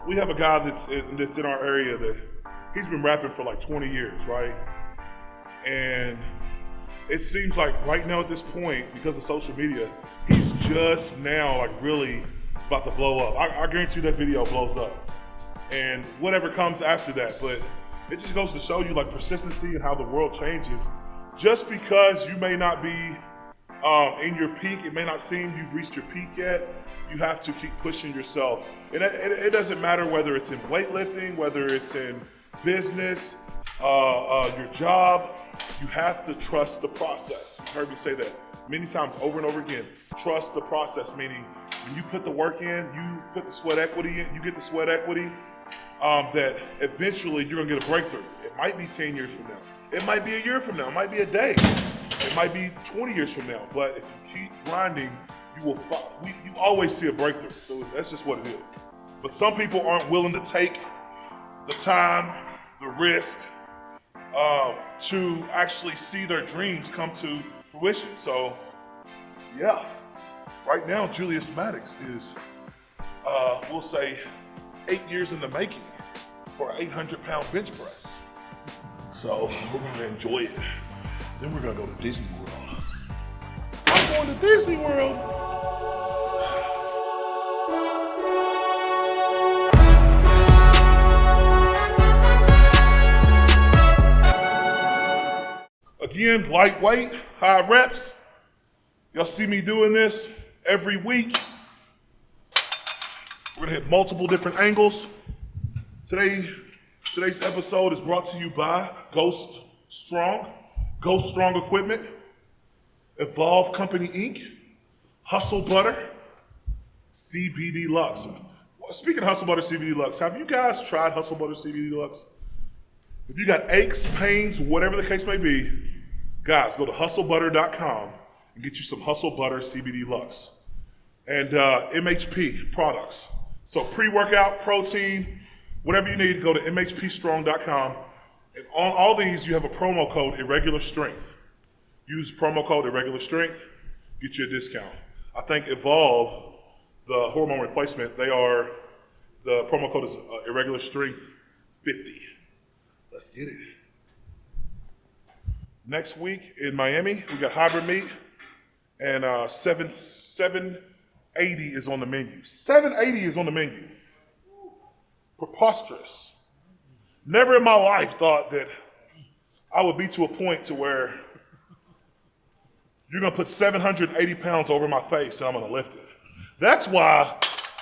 we have a guy that's in our area that he's been rapping for like 20 years, right? And it seems like right now at this point, because of social media, he's just now like really about to blow up. I guarantee you that video blows up. And whatever comes after that, but it just goes to show you like persistency and how the world changes. Just because you may not be in your peak, it may not seem you've reached your peak yet, you have to keep pushing yourself. And it doesn't matter whether it's in weightlifting, whether it's in business, your job, you have to trust the process. You've heard me say that many times over and over again. Trust the process, meaning when you put the work in, you put the sweat equity in, you get the sweat equity, that eventually you're gonna get a breakthrough. It might be 10 years from now. It might be a year from now. It might be a day. It might be 20 years from now. But if you keep grinding, you always see a breakthrough. So that's just what it is. But some people aren't willing to take the time, the risk, to actually see their dreams come to fruition. So, yeah. Right now, Julius Maddox is, we'll say, 8 years in the making for an 800-pound bench press. So we're gonna enjoy it. Then we're gonna go to Disney World. I'm going to Disney World. Again, lightweight, high reps. Y'all see me doing this every week. We're gonna hit multiple different angles. Today's episode is brought to you by Ghost Strong Equipment, Evolve Company Inc., Hustle Butter, CBD Lux. Speaking of Hustle Butter CBD Lux, have you guys tried Hustle Butter CBD Lux? If you got aches, pains, whatever the case may be, guys, go to hustlebutter.com and get you some Hustle Butter CBD Lux. And MHP products. So pre-workout, protein, whatever you need, go to mhpstrong.com. And on all these, you have a promo code, Irregular Strength. Use promo code Irregular Strength, get you a discount. I think Evolve, the hormone replacement, the promo code is Irregular Strength 50. Let's get it. Next week in Miami, we got hybrid meet, and 780 is on the menu. 780 is on the menu. Preposterous. Never in my life thought that I would be to a point to where you're gonna put 780 pounds over my face and I'm gonna lift it. That's why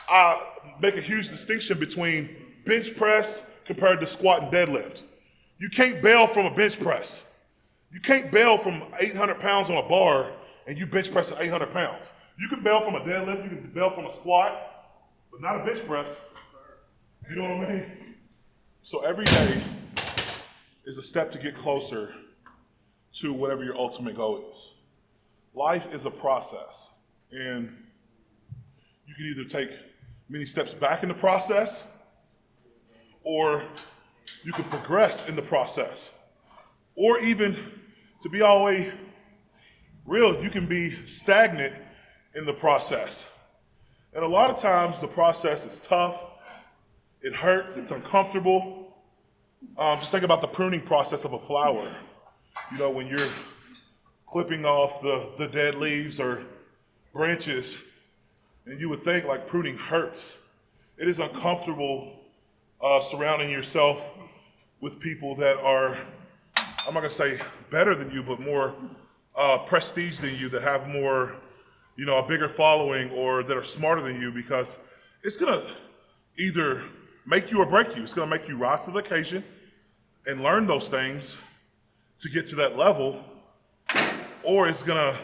I make a huge distinction between bench press compared to squat and deadlift. You can't bail from a bench press. You can't bail from 800 pounds on a bar and you bench press at 800 pounds. You can bail from a deadlift, you can bail from a squat, but not a bench press. You know what I mean? So every day is a step to get closer to whatever your ultimate goal is. Life is a process, and you can either take many steps back in the process, or you can progress in the process. Or even, to be all the way real, you can be stagnant in the process. And a lot of times the process is tough, it hurts, it's uncomfortable. Just think about the pruning process of a flower. You know, when you're clipping off the dead leaves or branches, and you would think like pruning hurts. It is uncomfortable surrounding yourself with people that are, I'm not gonna say better than you, but more prestige than you, that have more, a bigger following, or that are smarter than you, because it's gonna either make you or break you. It's gonna make you rise to the occasion and learn those things to get to that level, or it's gonna,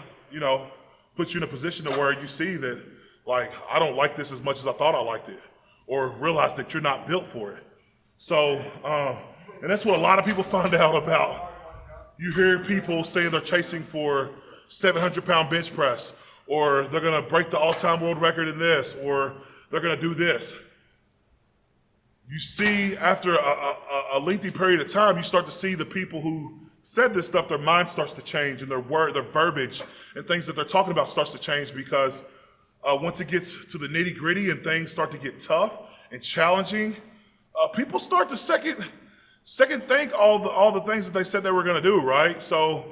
put you in a position to where you see that, like, I don't like this as much as I thought I liked it, or realize that you're not built for it. So, and that's what a lot of people find out about. You hear people saying they're chasing for 700-pound bench press, or they're gonna break the all-time world record in this, or they're gonna do this. You see, after a lengthy period of time, you start to see the people who said this stuff, their mind starts to change, and their verbiage and things that they're talking about starts to change, because once it gets to the nitty-gritty and things start to get tough and challenging, people start to second think all the things that they said they were going to do, right? So,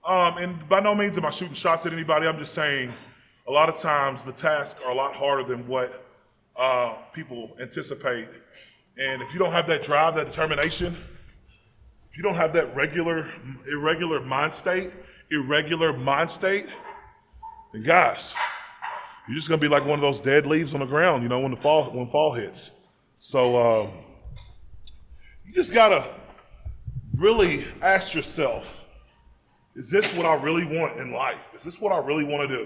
and by no means am I shooting shots at anybody. I'm just saying a lot of times the tasks are a lot harder than what people anticipate. And if you don't have that drive, that determination, if you don't have that irregular mind state, then guys, you're just gonna be like one of those dead leaves on the ground, you know, when fall hits. So you just gotta really ask yourself, is this what I really want in life? Is this what I really want to do?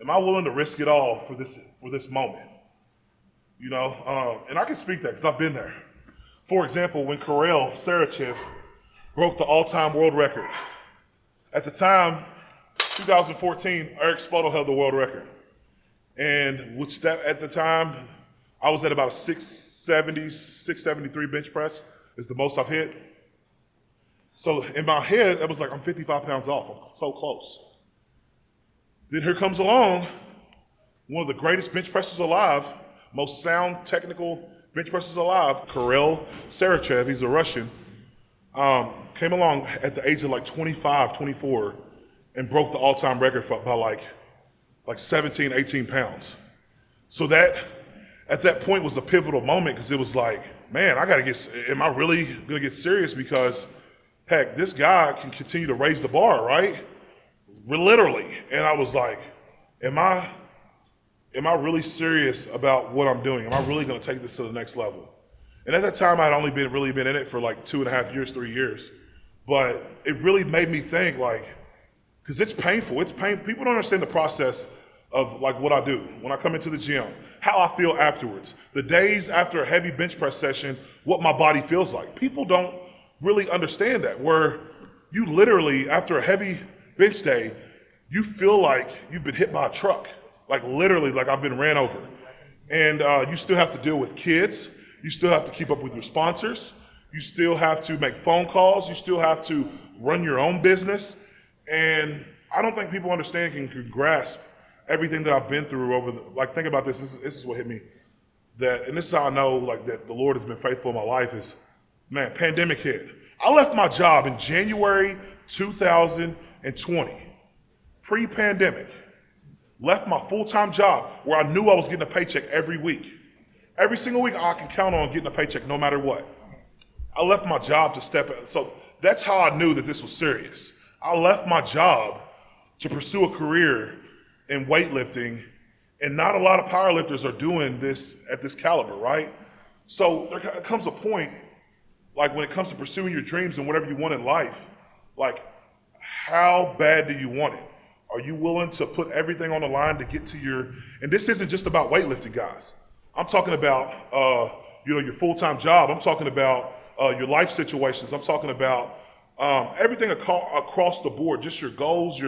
Am I willing to risk it all for this moment? You know, and I can speak that because I've been there. For example, when Karel Sarachev broke the all-time world record. At the time, 2014, Eric Spoto held the world record. And at the time, I was at about a 673 bench press is the most I've hit. So in my head, that was like, I'm 55 pounds off, I'm so close. Then here comes along one of the greatest bench pressers alive, most sound technical bench pressers alive, Karel Sarachev, he's a Russian, came along at the age of like 25, 24, and broke the all-time record by like 17, 18 pounds. So that, at that point was a pivotal moment because it was like, man, am I really gonna get serious? Because heck, this guy can continue to raise the bar, right? Literally. And I was like, am I really serious about what I'm doing? Am I really gonna take this to the next level? And at that time, I had only really been in it for like 2.5 years, 3 years. But it really made me think like, because it's painful. People don't understand the process of like what I do when I come into the gym, how I feel afterwards, the days after a heavy bench press session, what my body feels like. People don't really understand that, where you literally, after a heavy bench day, you feel like you've been hit by a truck, like literally like I've been ran over. And you still have to deal with kids. You still have to keep up with your sponsors. You still have to make phone calls. You still have to run your own business. And I don't think people understand can grasp everything that I've been through think about this. This is what hit me. And this is how I know like that the Lord has been faithful in my life is, man, pandemic hit. I left my job in January 2020, pre-pandemic. Left my full-time job where I knew I was getting a paycheck every week. Every single week I can count on getting a paycheck no matter what. I left my job to step in. So that's how I knew that this was serious. I left my job to pursue a career in weightlifting, and not a lot of powerlifters are doing this at this caliber, right? So there comes a point, like when it comes to pursuing your dreams and whatever you want in life, like how bad do you want it? Are you willing to put everything on the line to get to and this isn't just about weightlifting, guys. I'm talking about, your full-time job. I'm talking about your life situations. I'm talking about everything across the board, just your goals,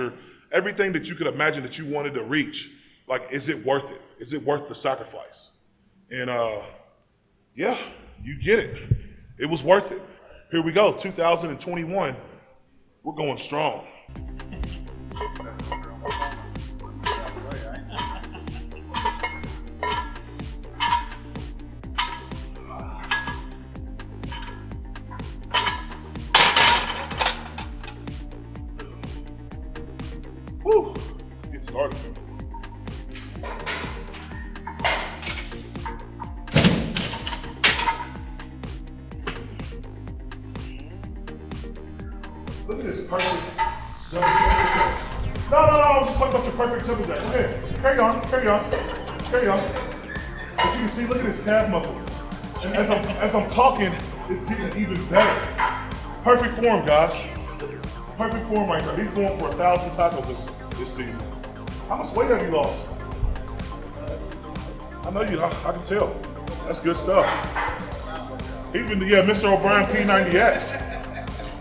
everything that you could imagine that you wanted to reach. Like, is it worth it? Is it worth the sacrifice? And yeah, you get it. It was worth it. Here we go, 2021, we're going strong. Woo, let's get started. Look at this perfect jumping jack. No, I'm just talking about your perfect jumping jack. Okay, carry on. As you can see, look at his calf muscles. And as I'm talking, it's getting even better. Perfect form, guys. Perfect form right there. He's going for 1,000 tackles this season. How much weight have you lost? I know I can tell. That's good stuff. He's been, Mr. O'Brien P90X.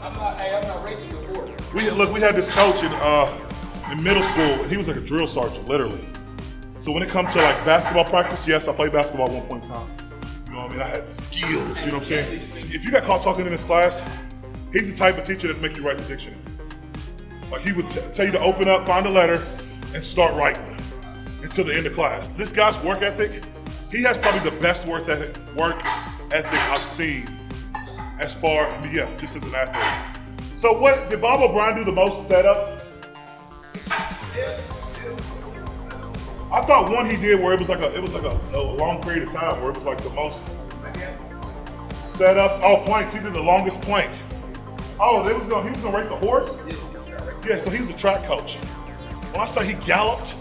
I'm not racing before. We had this coach in middle school, and he was like a drill sergeant, literally. So when it comes to like basketball practice, yes, I played basketball at one point in time. You know what I mean? I had skills, you know what I'm saying? If you got caught talking in his class, he's the type of teacher that make you write the dictionary. Like he would tell you to open up, find a letter, and start writing until the end of class. This guy's work ethic He has probably the best work ethic I've seen as far, just as an athlete. So what, did Bob O'Brien do the most setups? I thought one he did where it was like a long period of time where it was like the most setups. Oh, planks, he did the longest plank. Oh, he was gonna race a horse? Yeah, so he was a track coach. When I say he galloped,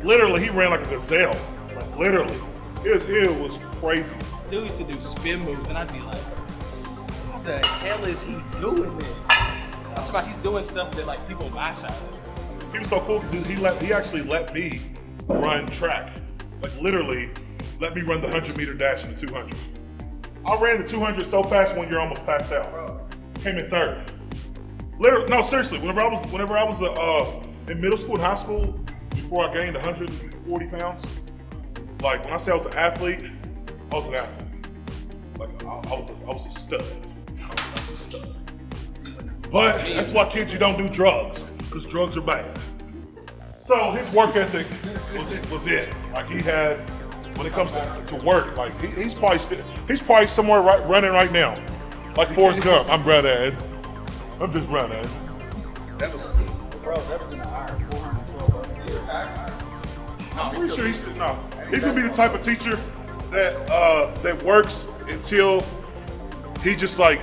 literally he ran like a gazelle. Like literally. It was crazy. Dude used to do spin moves, and I'd be like, what the hell is he doing there? I'm talking about he's doing stuff that like people my size. He was so cool because he actually let me run track. Like literally, let me run the 100-meter dash and the 200. I ran the 200 so fast 1 year I almost passed out. Came in third. Literally, no, seriously. Whenever I was in middle school and high school, before I gained 140 pounds, like when I say I was an athlete, I was an athlete. Like I was a stud. But that's why kids, you don't do drugs, because drugs are bad. So his work ethic was it. Like he had, when it comes to work, like he's probably somewhere running right now. Like Forrest Gump. I'm Brad. I'm just Brad. That was in the iron, 412 I'm pretty sure he's gonna be the type of teacher that works until he just like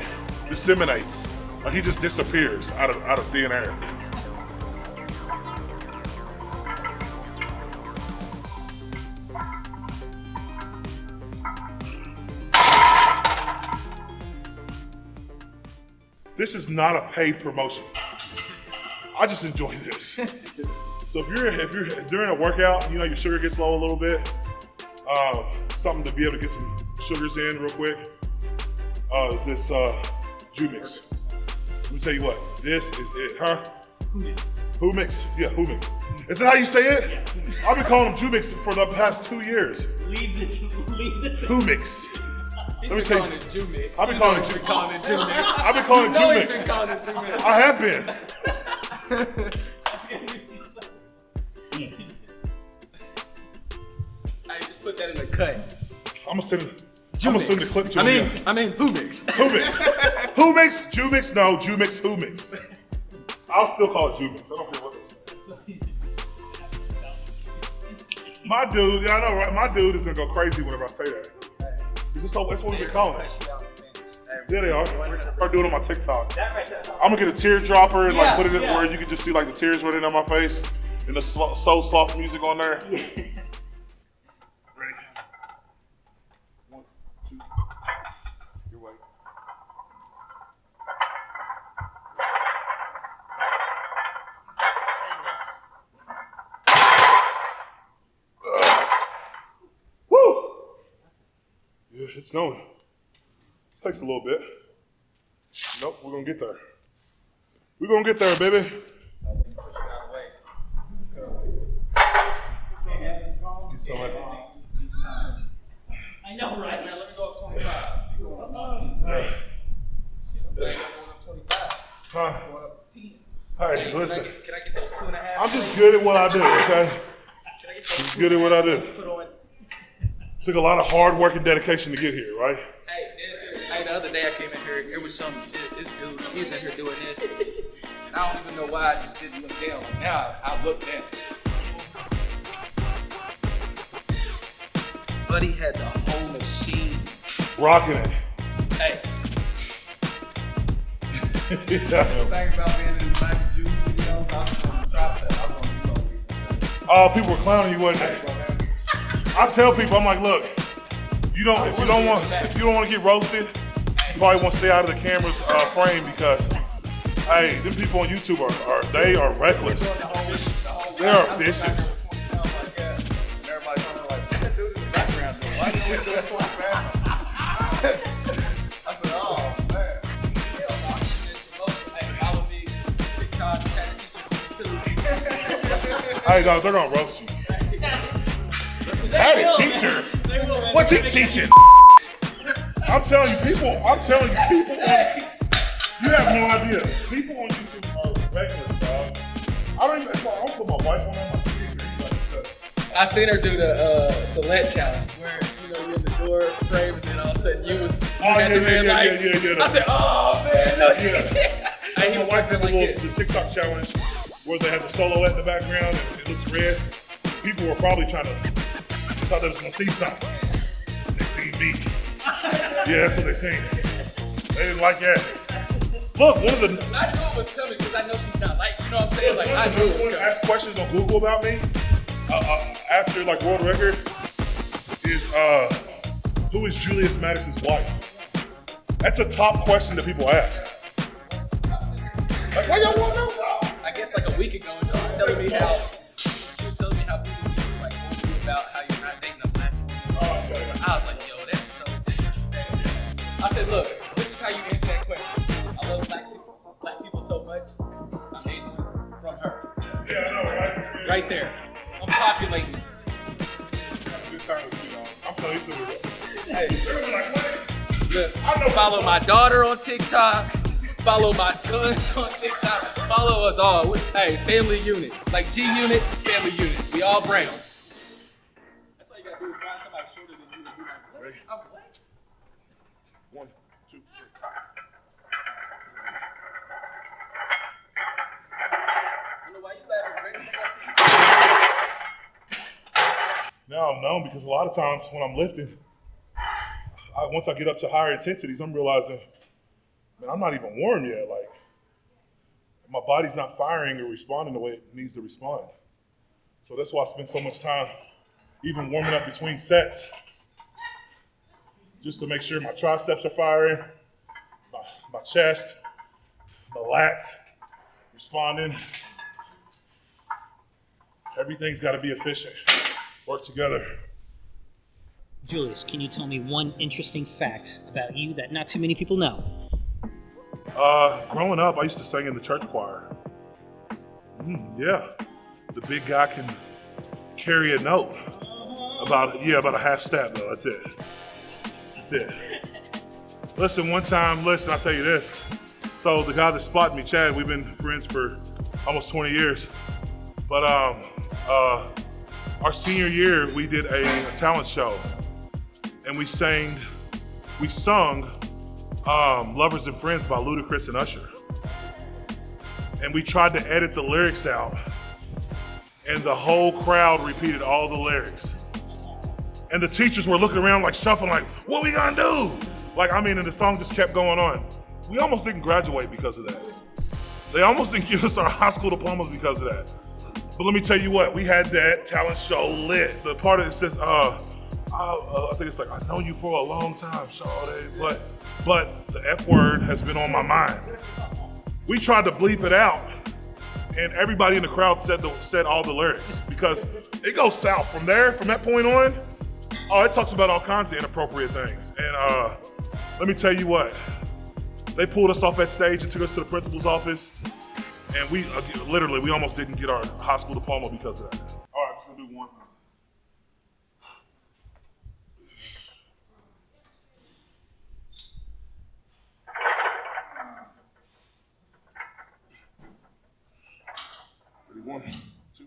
disseminates. Like he just disappears out of thin air. This is not a paid promotion. I just enjoy this. So if you're during a workout, you know your sugar gets low a little bit. Something to be able to get some sugars in real quick. Is this Jumix? Let me tell you what, this is it, huh? Who mix? Yeah, who mix? Is that how you say it? Yeah. I've been calling him Jumix for the past 2 years. Leave this. Who mix? Let me tell you. Jumix. I've been calling it Jumix. I've been calling it Jumix. I have been. It's gonna be so. I just put that in the cut. I'm gonna send the clip to him. I mean, who mix? Who mix? Who mix? Jumix? No, Jumix. Who mix? I'll still call it Jumix. I don't care what it is. My dude, yeah, I know, right? My dude is gonna go crazy whenever I say that. That's what we've been calling it. Yeah, they are. Start doing it on my TikTok. I'm gonna get a teardropper and like put it in where you can just see like the tears running down my face and the so soft music on there. Ready? 1, 2. Your way. Woo! Yeah, it's going. Takes a little bit. Nope, we're gonna get there. We're gonna get there, baby. Get some of that. I know, right? Let me go up 25. You going up 9. Going up 25. Huh? Going up 10. Hey, listen. Can I get those 2.5? I'm just good at what I do, okay? Just good at what I do. Took a lot of hard work and dedication to get here, right? Hey, the other day I came in here, it was this dude, he was in here doing this, and I don't even know why I just didn't look down. Now I looked down. Buddy had the whole machine. Rocking it. Hey. Yeah. Thing about being in the Black Juice videos, I was on the trap set. I want to go. Oh, people were clowning you, wasn't they? I tell people, I'm like, look, if you don't want to get roasted, you probably want to stay out of the camera's frame because, hey, them people on YouTube are reckless. They are vicious. Everybody's like, that dude in the background, though. Why didn't we do that for the background? I said, oh, man. Hey, guys, they're gonna roast you. That is teacher. What's he teaching? I'm telling you, people, you have no idea. People on YouTube are reckless, dog. I don't put my wife on there, my kids. I seen her do the select challenge where you in the door frame, and then all of a sudden you was Oh, at the red light. yeah. I said, oh man, no shit. Yeah. Hey, he I was like the, walking like this. the TikTok challenge where they have the solo in the background and it looks red. People were probably thought they was gonna see something. They seen me. Yeah, that's what they seen. They didn't like that. Look, one of the I knew it was coming because I know she's not like, you know what I'm saying? Like, I knew it was coming. ask questions on Google about me after like world record is who is Julius Maddox's wife? That's a top question that people ask. Like, why y'all want to know? I guess like a week ago, she was telling me how people be like on you about how you're not dating a black woman. I was like, yo, that's so disrespectful. I said, look, this is how you answer that question. I love black people so much, I'm dating from her. Yeah, I know, right? Right there. I'm populating. Good time with you, dog. I'm telling you something. Hey, Everyone's like, what? look, I know follow my daughter on TikTok. Follow my sons on TikTok. Follow us all. Hey, family unit. Like G unit, family unit. We all brown. That's all you gotta do is find somebody shorter than you and be like, what? Ready? I'm what? 1, 2, 3. I don't know why you laughing, Brandon. I see. Now I'm numb because a lot of times when I'm lifting, once I get up to higher intensities, I'm realizing, man, I'm not even warm yet. Like, my body's not firing or responding the way it needs to respond. So that's why I spend so much time even warming up between sets, just to make sure my triceps are firing, my chest, my lats responding. Everything's got to be efficient. Work together. Julius, can you tell me one interesting fact about you that not too many people know? Growing up, I used to sing in the church choir. Yeah, the big guy can carry a note. About a half step though. That's it. Listen, one time, I'll tell you this. So the guy that spotted me, Chad, we've been friends for almost 20 years. But our senior year, we did a talent show, and we sung Lovers and Friends by Ludacris and Usher. And we tried to edit the lyrics out, and the whole crowd repeated all the lyrics. And the teachers were looking around like shuffling, like, what we gonna do? And the song just kept going on. We almost didn't graduate because of that. They almost didn't give us our high school diplomas because of that. But let me tell you what, we had that talent show lit. The part of it says, I think it's like, I know you for a long time, Shawty, but the F word has been on my mind. We tried to bleep it out, and everybody in the crowd said all the lyrics, because it goes south from there, from that point on. Oh, it talks about all kinds of inappropriate things. And let me tell you what, they pulled us off that stage and took us to the principal's office, and we almost didn't get our high school diploma because of that. All right, I'm just gonna do one. Ready, 1, 2.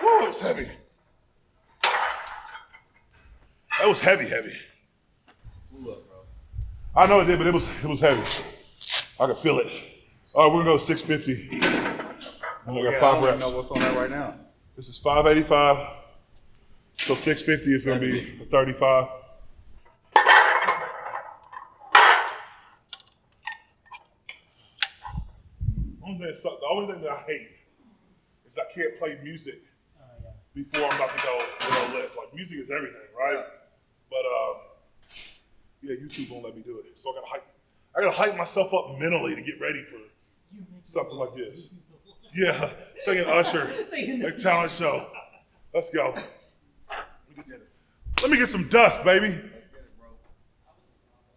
Woo, it was heavy. That was heavy. I know it did, but it was heavy. I could feel it. All right, we're gonna go 650. We got 5 reps. I don't know what's on that right now. This is 585. So 650 is gonna be a 35. The only thing that I hate is I can't play music before I'm about to go lift. Like, music is everything, right? But yeah, YouTube won't let me do it. So I gotta hype myself up mentally to get ready for something like this. Yeah, singing Usher, a talent show. Let's go. Let me get some dust, baby.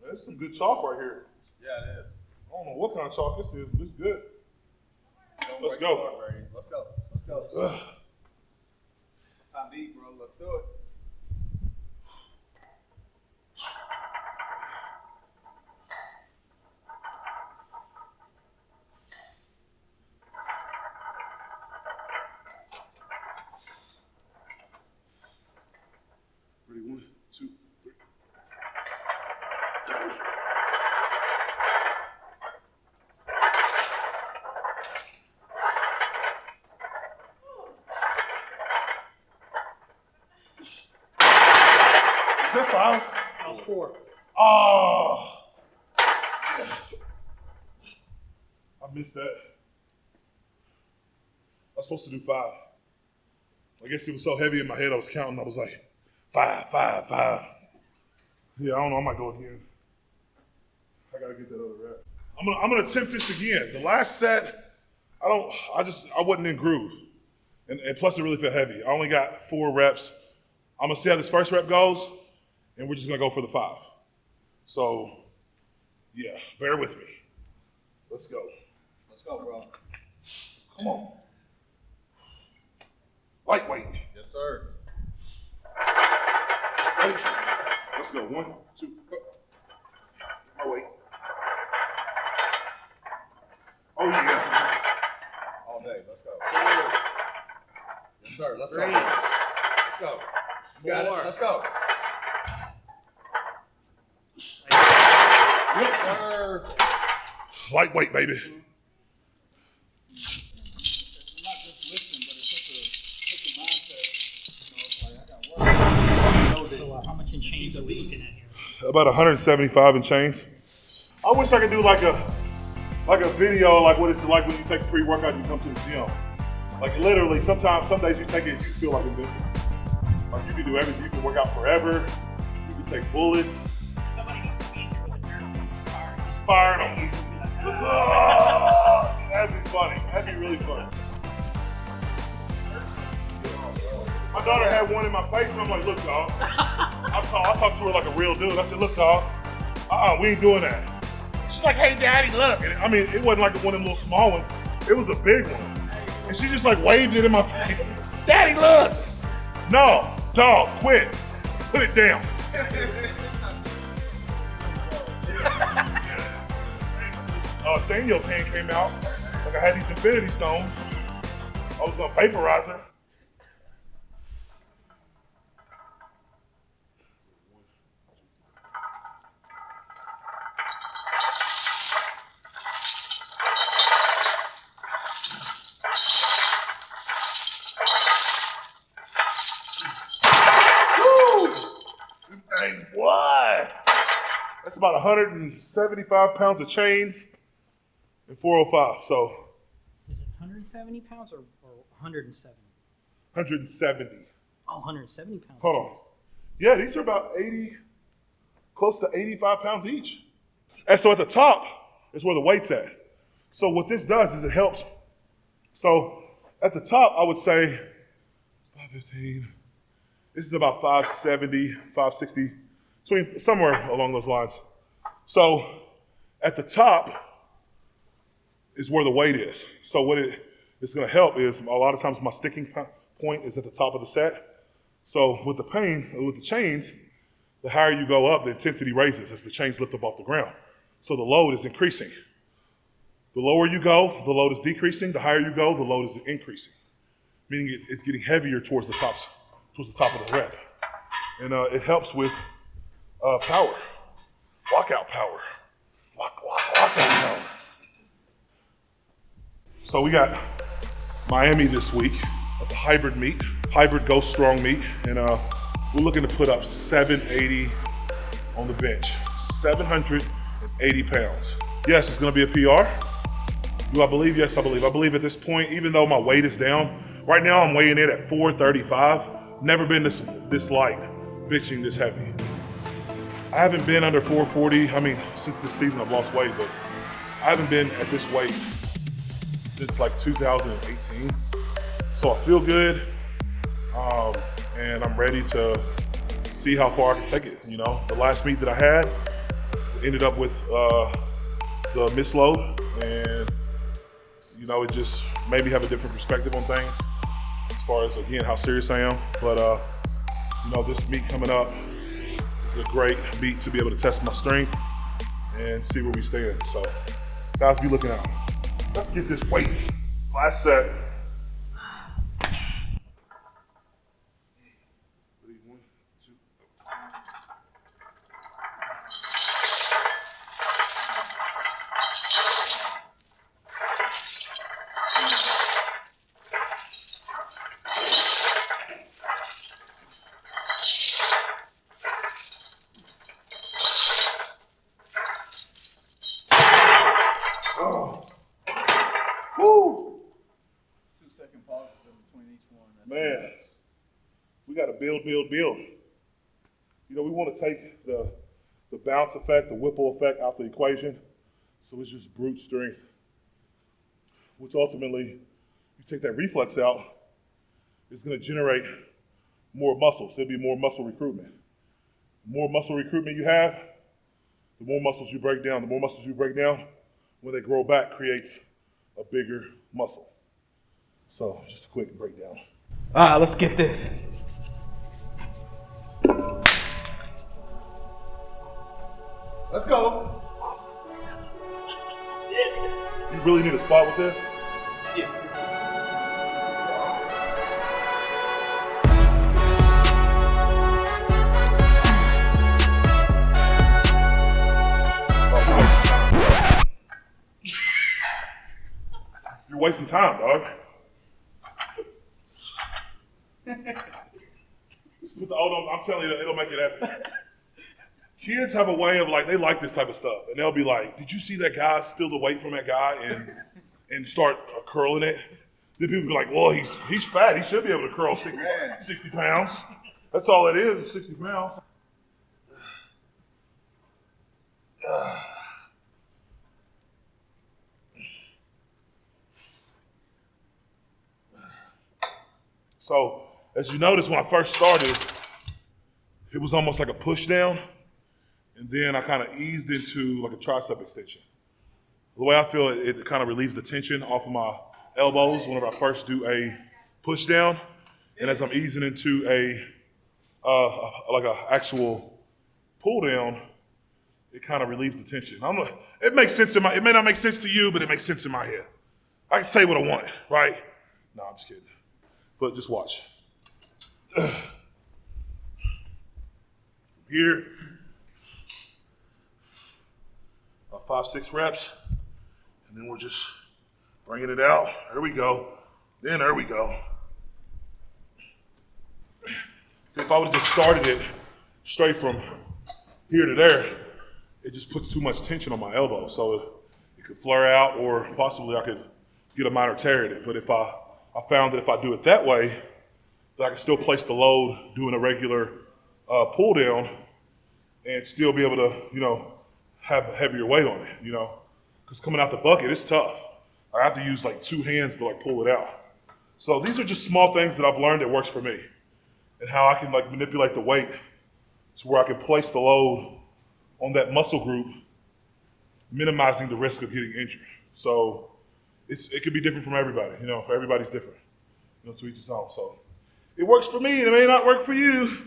There's some good chalk right here. Yeah, it is. I don't know what kind of chalk this is, but it's good. Let's go. Let's go. Time to eat, bro. Let's do it. that 5? That was 4. Oh. I missed that. I was supposed to do 5. I guess it was so heavy in my head, I was counting. I was like, 5, 5, 5. Yeah, I don't know. I might go again. I gotta get that other rep. I'm gonna attempt this again. The last set, I wasn't in groove. And plus it really felt heavy. I only got 4 reps. I'm gonna see how this first rep goes, and we're just gonna go for the 5. So, yeah, bear with me. Let's go. Let's go, bro. Come on. Lightweight. Yes, sir. Ready? Let's go. 1, 2, go. Oh, wait. Oh, yeah. All day. Let's go. Yes, sir. Let's go. 3. Let's go. You got it. 4. Let's go. Yes, sir. Lightweight, baby. So how much in chains are we looking at here? About 175 and change. I wish I could do like a video like what it's like when you take a pre-workout and you come to the gym. Like literally, some days you take it, you feel like invincible. Like you can do everything. You can work out forever. You can take bullets. Somebody needs to be here with a miracle. Just fire them. That'd be funny. That'd be really funny. My daughter had one in my face, and I'm like, look, dog. I talked to her like a real dude. I said, look, dog, we ain't doing that. She's like, hey, daddy, look. And I mean, it wasn't like one of them little small ones. It was a big one. And she just like waved it in my face. Daddy, look. No, dog, quit. Put it down. Daniel's hand came out. Like I had these infinity stones. I was gonna vaporize her. Dang, boy. That's about 175 pounds of chains and 405. So Is it 170 pounds or 170? 170. Oh, 170 pounds. Hold on. Yeah, these are about 80, close to 85 pounds each. And so at the top is where the weight's at. So what this does is it helps. So at the top, I would say 515. This is about 570, 560, somewhere along those lines. So at the top is where the weight is. So what it's gonna help is a lot of times my sticking point is at the top of the set. So with the chains, the higher you go up, the intensity raises as the chains lift up off the ground. So the load is increasing. The lower you go, the load is decreasing. The higher you go, the load is increasing. Meaning it's getting heavier towards the top of the rep. And it helps with power, lockout power, lockout power. So we got Miami this week at the hybrid meet, hybrid Go Strong meet, and we're looking to put up 780 on the bench, 780 pounds. Yes, it's gonna be a PR. Do I believe? Yes, I believe. I believe at this point, even though my weight is down, right now I'm weighing in at 435. Never been this light, benching this heavy. I haven't been under 440. I mean, since this season I've lost weight, but I haven't been at this weight since like 2018. So I feel good, and I'm ready to see how far I can take it. You know, the last meet that I had ended up with the misload, and you know, it just made me have a different perspective on things as far as, again, how serious I am. But you know, this meet coming up is a great meet to be able to test my strength and see where we stand. So guys, be looking out. Let's get this weight. Last set. Ready, 1, 2. we got to build, build, build. You know, we want to take the bounce effect, the Whipple effect out the equation. So it's just brute strength, which ultimately, you take that reflex out, it's going to generate more muscles. There'll be more muscle recruitment. The more muscle recruitment you have, the more muscles you break down. The more muscles you break down, when they grow back, creates a bigger muscle. So just a quick breakdown. All right, let's get this. Let's go. You really need a spot with this? Yeah. You're wasting time, dog. I'm telling you, it'll make it epic. Kids have a way of they like this type of stuff, and they'll be like, "Did you see that guy steal the weight from that guy and start curling it?" Then people be like, "Well, he's fat. He should be able to curl 60 pounds. That's all it is 60 pounds." So, as you notice, when I first started, it was almost like a push down, and then I kind of eased into like a tricep extension. The way I feel it kind of relieves the tension off of my elbows whenever I first do a push down, and as I'm easing into like a actual pull down, it kind of relieves the tension. It makes sense it may not make sense to you, but it makes sense in my head. I can say what I want, right? No, I'm just kidding. But just watch. Here, about 5-6 reps, and then we're just bringing it out. There we go. Then there we go. See, if I would have just started it straight from here to there, it just puts too much tension on my elbow. So it could flare out, or possibly I could get a minor tear in it. But I found that if I do it that way, that I can still place the load doing a regular pull down and still be able to, have a heavier weight on it, because coming out the bucket, it's tough. I have to use like 2 hands to pull it out. So these are just small things that I've learned that works for me, and how I can manipulate the weight to where I can place the load on that muscle group, minimizing the risk of getting injured. So it could be different from everybody, for everybody's different, to each his own. So it works for me, and it may not work for you.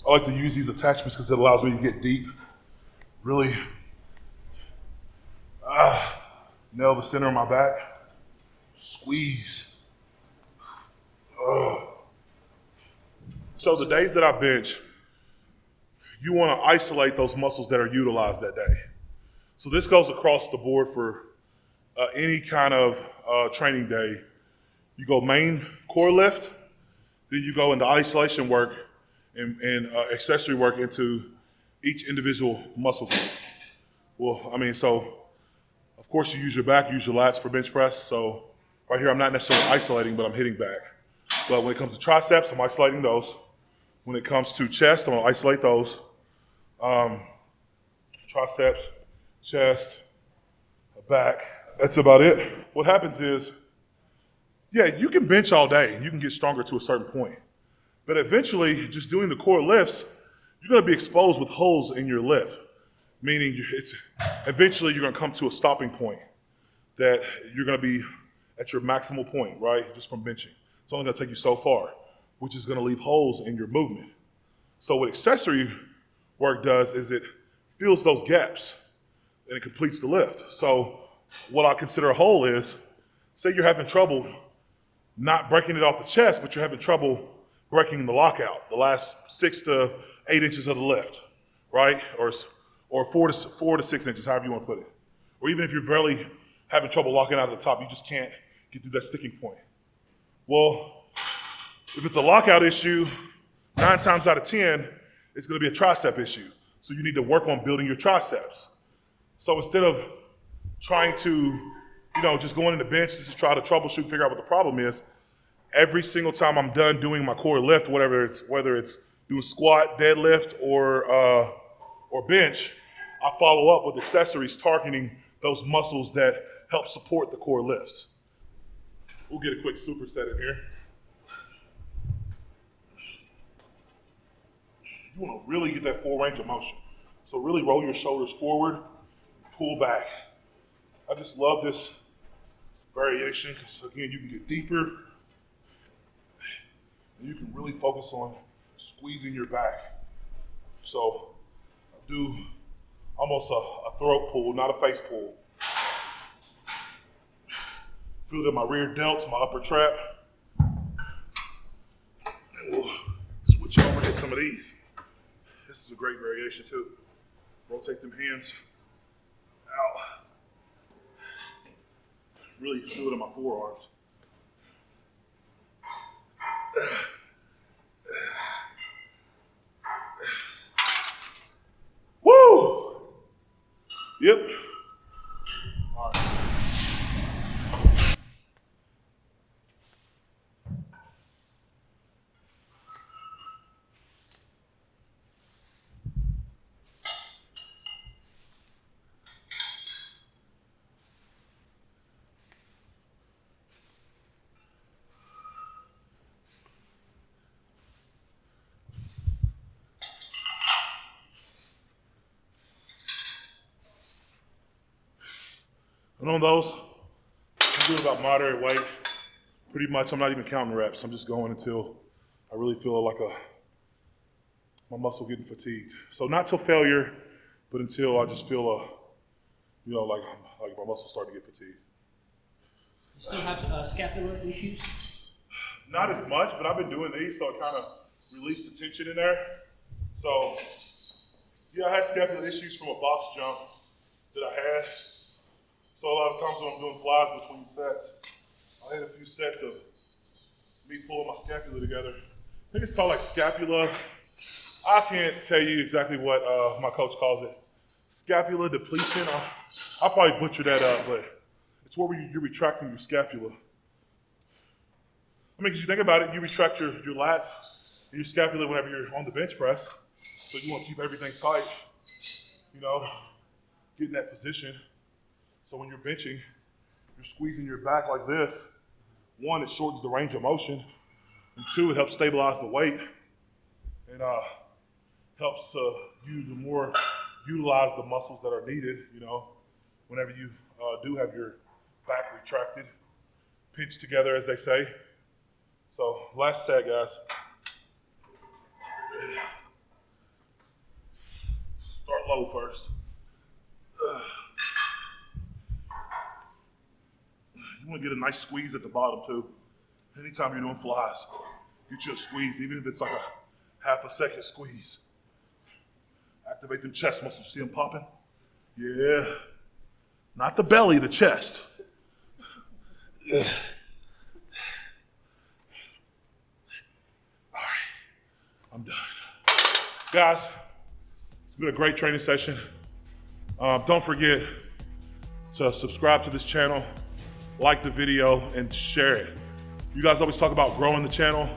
I like to use these attachments because it allows me to get deep, really nail the center of my back, squeeze. So the days that I bench, you want to isolate those muscles that are utilized that day. So this goes across the board for any kind of training day. You go main core lift, then you go into isolation work and accessory work into each individual muscle group. Well, so of course you use your back, you use your lats for bench press. So right here I'm not necessarily isolating, but I'm hitting back. But when it comes to triceps, I'm isolating those. When it comes to chest, I'm gonna isolate those. Triceps, chest, back. That's about it. What happens is, you can bench all day and you can get stronger to a certain point. But eventually, just doing the core lifts, you're gonna be exposed with holes in your lift. Meaning eventually you're gonna come to a stopping point that you're gonna be at your maximal point, right? Just from benching. It's only gonna take you so far, which is gonna leave holes in your movement. So what accessory work does is it fills those gaps and it completes the lift. So what I consider a hole is, say you're having trouble not breaking it off the chest, but you're having trouble breaking the lockout, the last 6 to 8 inches of the lift, right? Or 4 to 6 inches, however you want to put it. Or even if you're barely having trouble locking out at the top, you just can't get through that sticking point. Well, if it's a lockout issue, 9 times out of 10, it's going to be a tricep issue. So you need to work on building your triceps. So instead of trying to, just going in the bench to try to troubleshoot, figure out what the problem is, every single time I'm done doing my core lift, whether it's doing squat, deadlift, or bench, I follow up with accessories targeting those muscles that help support the core lifts. We'll get a quick superset in here. You want to really get that full range of motion. So really roll your shoulders forward, pull back. I just love this variation because again, you can get deeper and you can really focus on squeezing your back. So I do almost a throat pull, not a face pull. Feel it in my rear delts, my upper trap. We'll switch over and hit some of these. This is a great variation too. Rotate them hands out. Really feel it in my forearms. Woo! Yep. All right. And on those, I'm doing about moderate weight. Pretty much, I'm not even counting reps. I'm just going until I really feel like my muscle getting fatigued. So not till failure, but until I just feel like my muscles start to get fatigued. You still have scapular issues? Not as much, but I've been doing these, so it kind of released the tension in there. So yeah, I had scapular issues from a box jump that I had. So a lot of times when I'm doing flies between sets, I had a few sets of me pulling my scapula together. I think it's called like scapula. I can't tell you exactly what my coach calls it. Scapula depletion. I'll probably butcher that up, but it's where you're retracting your scapula. I mean, because you think about it, you retract your lats and your scapula whenever you're on the bench press. So you want to keep everything tight, get in that position. So when you're benching, you're squeezing your back like this. One, it shortens the range of motion. And two, it helps stabilize the weight. And helps you to more utilize the muscles that are needed, whenever you do have your back retracted, pinched together, as they say. So last set, guys. Start low first. You want to get a nice squeeze at the bottom too. Anytime you're doing flies, get you a squeeze, even if it's like a half a second squeeze. Activate them chest muscles. See them popping? Yeah. Not the belly, the chest. Yeah. All right, I'm done. Guys, it's been a great training session. Don't forget to subscribe to this channel, like the video, and share it. You guys always talk about growing the channel.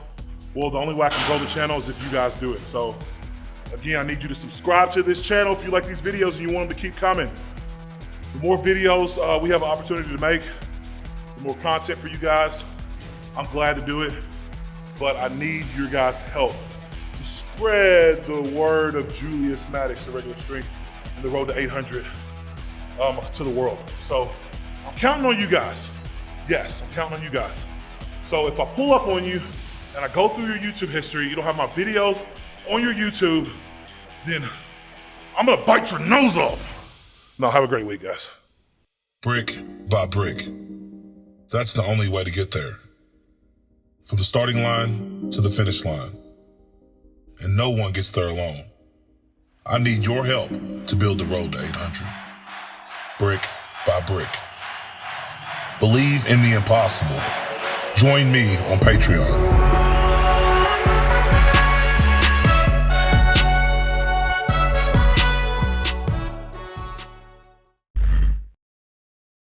Well, the only way I can grow the channel is if you guys do it. So again, I need you to subscribe to this channel if you like these videos and you want them to keep coming. The more videos we have an opportunity to make, the more content for you guys. I'm glad to do it, but I need your guys' help to spread the word of Julius Maddox, Irregular Strength, and the road to 800 to the world. So I'm counting on you guys. Yes, I'm counting on you guys. So if I pull up on you and I go through your YouTube history, you don't have my videos on your YouTube, then I'm gonna bite your nose off. No, have a great week, guys. Brick by brick. That's the only way to get there. From the starting line to the finish line. And no one gets there alone. I need your help to build the road to 800. Brick by brick. Believe in the impossible. Join me on Patreon.